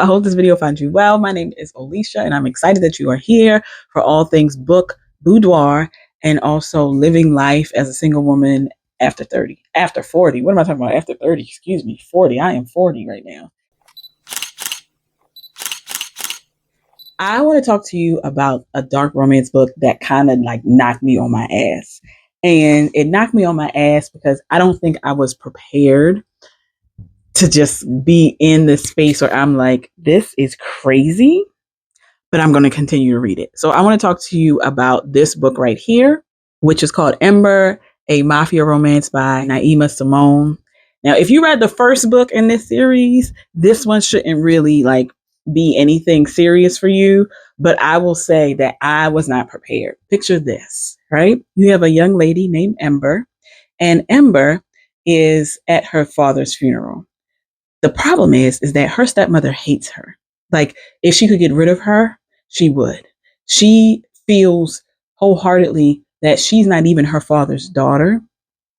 I hope this video finds you well. My name is Alicia, and I'm excited that you are here for all things book, boudoir, and also living life as a single woman after 30. After 40. What am I talking about? After 30. Excuse me. 40. I am 40 right now. I want to talk to you about a dark romance book that kind of like knocked me on my ass. And it knocked me on my ass because I don't think I was prepared to just be in this space where I'm like, this is crazy, but I'm going to continue to read it. So I want to talk to you about this book right here, which is called Ember, a mafia romance by Naima Simone. Now, if you read the first book in this series, this one shouldn't really like be anything serious for you, but I will say that I was not prepared. Picture this, right? You have a young lady named Ember, and Ember is at her father's funeral. The problem is that her stepmother hates her. Like, if she could get rid of her, she would. She feels wholeheartedly that she's not even her father's daughter,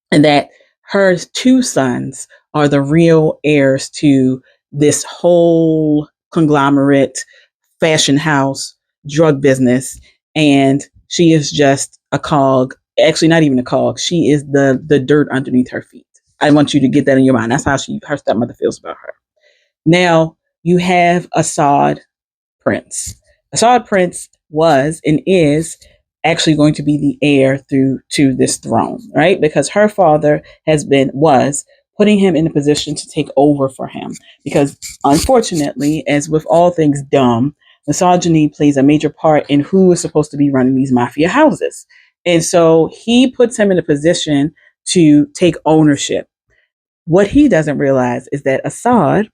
and that her two sons are the real heirs to this whole conglomerate, fashion house, drug business. And she is just a cog. Actually, not even a cog. She is the dirt underneath her feet. I want you to get that in your mind. That's how her stepmother feels about her. Now you have Assad Prince. Assad Prince was and is actually going to be the heir to this throne, right? Because her father was putting him in a position to take over for him. Because unfortunately, as with all things dumb, misogyny plays a major part in who is supposed to be running these mafia houses. And so he puts him in a position to take ownership. What he doesn't realize is that Assad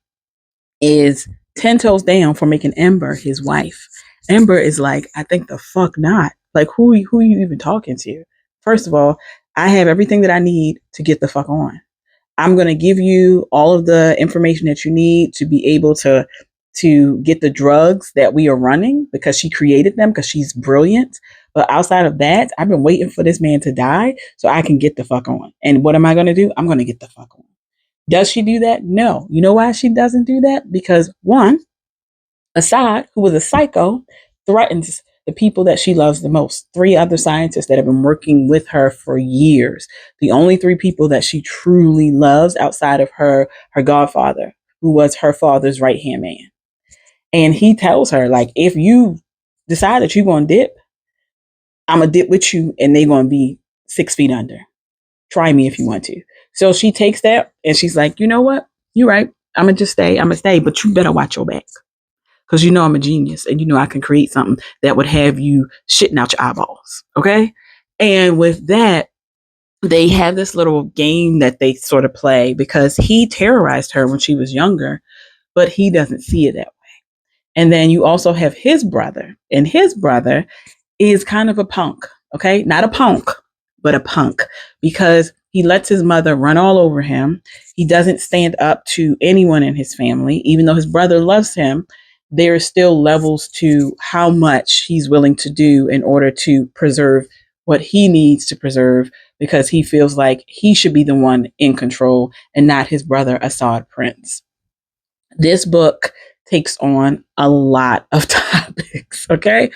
is 10 toes down for making Ember his wife. Ember is like, I think the fuck not. Like, who are you even talking to? First of all, I have everything that I need to get the fuck on. I'm going to give you all of the information that you need to be able to get the drugs that we are running, because she created them, because she's brilliant. But outside of that, I've been waiting for this man to die so I can get the fuck on. And what am I going to do? I'm going to get the fuck on. Does she do that? No. You know why she doesn't do that? Because one, Assad, who was a psycho, threatens the people that she loves the most. Three other scientists that have been working with her for years. The only three people that she truly loves outside of her godfather, who was her father's right-hand man. And he tells her, like, if you decide that you're going to dip, I'm going to dip with you, and they're going to be 6 feet under. Try me if you want to. So she takes that and she's like, you know what? You're right. I'm going to just stay. I'm going to stay, but you better watch your back. Because you know I'm a genius, and you know I can create something that would have you shitting out your eyeballs. Okay? And with that, they have this little game that they sort of play, because he terrorized her when she was younger, but he doesn't see it that way. And then you also have his brother, and his brother is kind of a punk. Okay? Not a punk, but a punk, because he lets his mother run all over him. He doesn't stand up to anyone in his family. Even though his brother loves him, there are still levels to how much he's willing to do in order to preserve what he needs to preserve, because he feels like he should be the one in control and not his brother, Assad Prince. This book takes on a lot of topics, okay?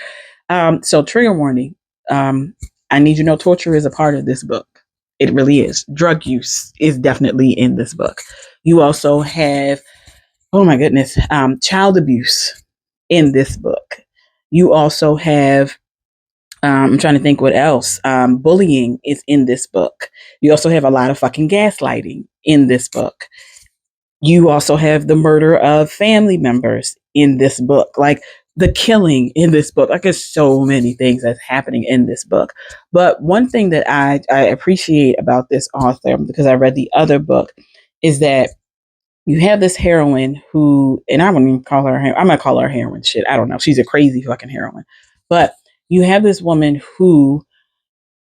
So trigger warning. I need you to know torture is a part of this book. It really is. Drug use is definitely in this book. You also have, oh my goodness, child abuse in this book. You also have, I'm trying to think what else. Bullying is in this book. You also have a lot of fucking gaslighting in this book. You also have the murder of family members in this book. Like, the killing in this book. Like, there's so many things that's happening in this book. But one thing that I appreciate about this author, because I read the other book, is that you have this heroine who, and I wouldn't even call her, I'm going to call her heroine. Shit, I don't know. She's a crazy fucking heroine. But you have this woman who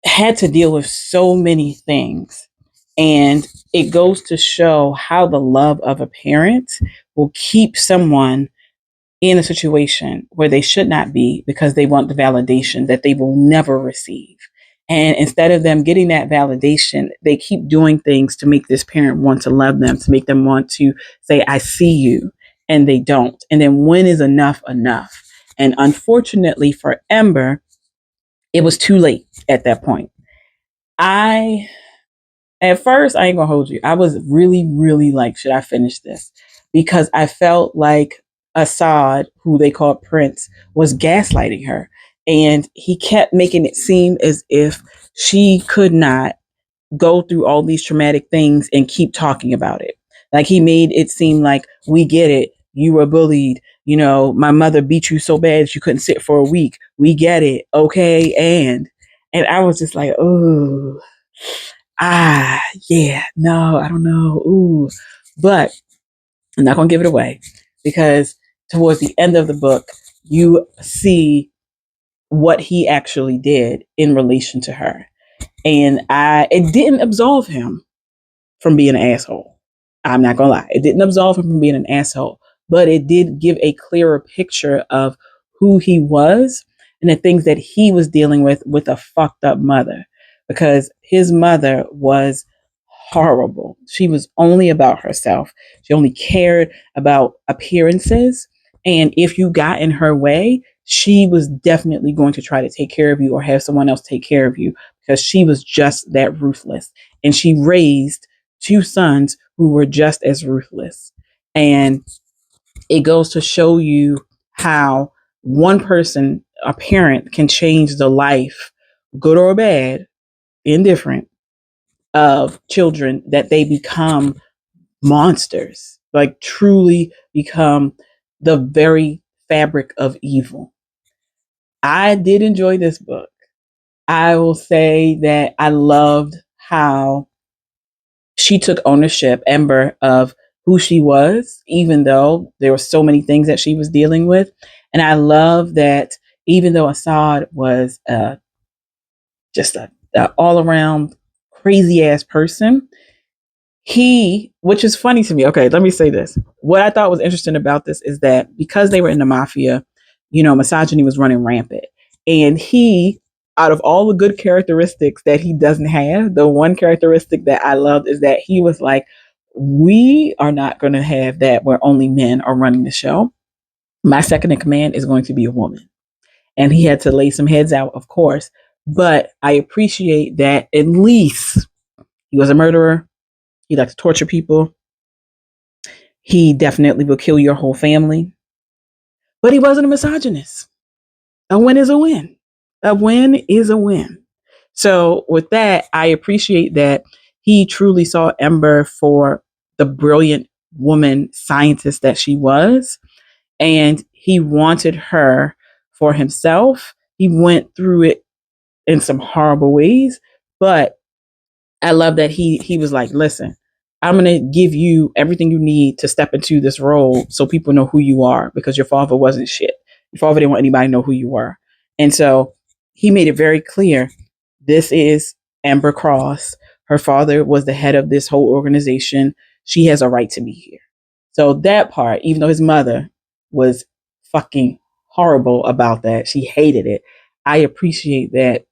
had to deal with so many things. And it goes to show how the love of a parent will keep someone in a situation where they should not be, because they want the validation that they will never receive. And instead of them getting that validation, they keep doing things to make this parent want to love them, to make them want to say, I see you. and they don't. And then when is enough enough? And unfortunately for Ember, it was too late at that point. I At first, I ain't gonna hold you. I was really, really like, should I finish this? Because I felt like Assad, who they called Prince, was gaslighting her. And he kept making it seem as if she could not go through all these traumatic things and keep talking about it. Like he made it seem like, we get it. You were bullied. You know, my mother beat you so bad that you couldn't sit for a week. We get it. Okay. And I was just like, oh, ah, yeah, no, I don't know. Ooh. But I'm not going to give it away because towards the end of the book, you see what he actually did in relation to her. And it didn't absolve him from being an asshole. I'm not gonna lie. It didn't absolve him from being an asshole, but it did give a clearer picture of who he was and the things that he was dealing with a fucked up mother. Because his mother was horrible. She was only about herself. She only cared about appearances. And if you got in her way, she was definitely going to try to take care of you or have someone else take care of you because she was just that ruthless. And she raised two sons who were just as ruthless. And it goes to show you how one person, a parent, can change the life, good or bad, indifferent, of children, that they become monsters, like truly become the very fabric of evil. I did enjoy this book. I will say that I loved how she took ownership, Ember, of who she was, even though there were so many things that she was dealing with. And I love that even though Assad was just a all around crazy ass person, which is funny to me. Okay, let me say this. What I thought was interesting about this is that because they were in the mafia, misogyny was running rampant. And out of all the good characteristics that he doesn't have, the one characteristic that I loved is that he was like, we are not going to have that where only men are running the show. My second in command is going to be a woman. And he had to lay some heads out, of course. But I appreciate that at least he was a murderer. He liked to torture people. He definitely will kill your whole family. But he wasn't a misogynist. A win is a win. A win is a win. So, with that, I appreciate that he truly saw Ember for the brilliant woman scientist that she was. And he wanted her for himself. He went through it in some horrible ways, but I love that he was like, listen, I'm gonna give you everything you need to step into this role so people know who you are because your father wasn't shit. Your father didn't want anybody to know who you were. And so he made it very clear this is Amber Cross. Her father was the head of this whole organization. She has a right to be here. So that part, even though his mother was fucking horrible about that, she hated it. I appreciate that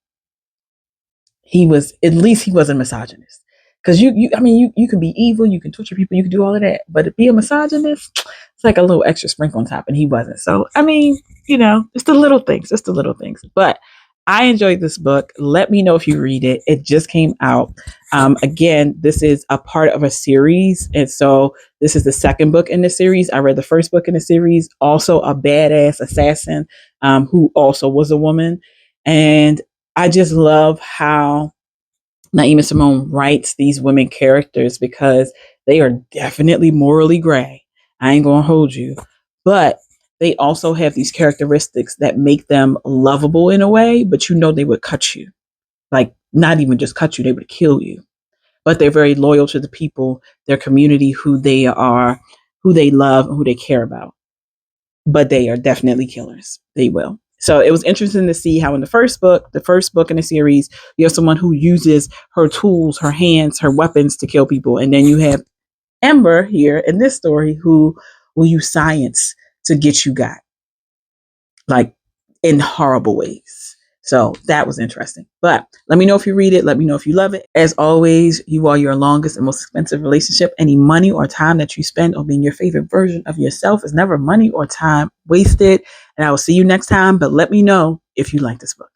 at least he wasn't a misogynist. Because you can be evil, you can torture people, you can do all of that, but to be a misogynist, it's like a little extra sprinkle on top, and he wasn't. So it's the little things, just the little things. But I enjoyed this book. Let me know if you read it. It just came out. Again, this is a part of a series, and so this is the second book in the series. I read the first book in the series, also a badass assassin, who also was a woman, and I just love how Naima Simone writes these women characters because they are definitely morally gray. I ain't gonna hold you, but they also have these characteristics that make them lovable in a way, but they would cut you. Like, not even just cut you, they would kill you. But they're very loyal to the people, their community, who they are, who they love, and who they care about. But they are definitely killers. They will. So it was interesting to see how in the first book in the series, you have someone who uses her tools, her hands, her weapons to kill people. And then you have Ember here in this story who will use science to get you got, like, in horrible ways. So that was interesting. But let me know if you read it. Let me know if you love it. As always, you are your longest and most expensive relationship. Any money or time that you spend on being your favorite version of yourself is never money or time wasted. And I will see you next time. But let me know if you like this book.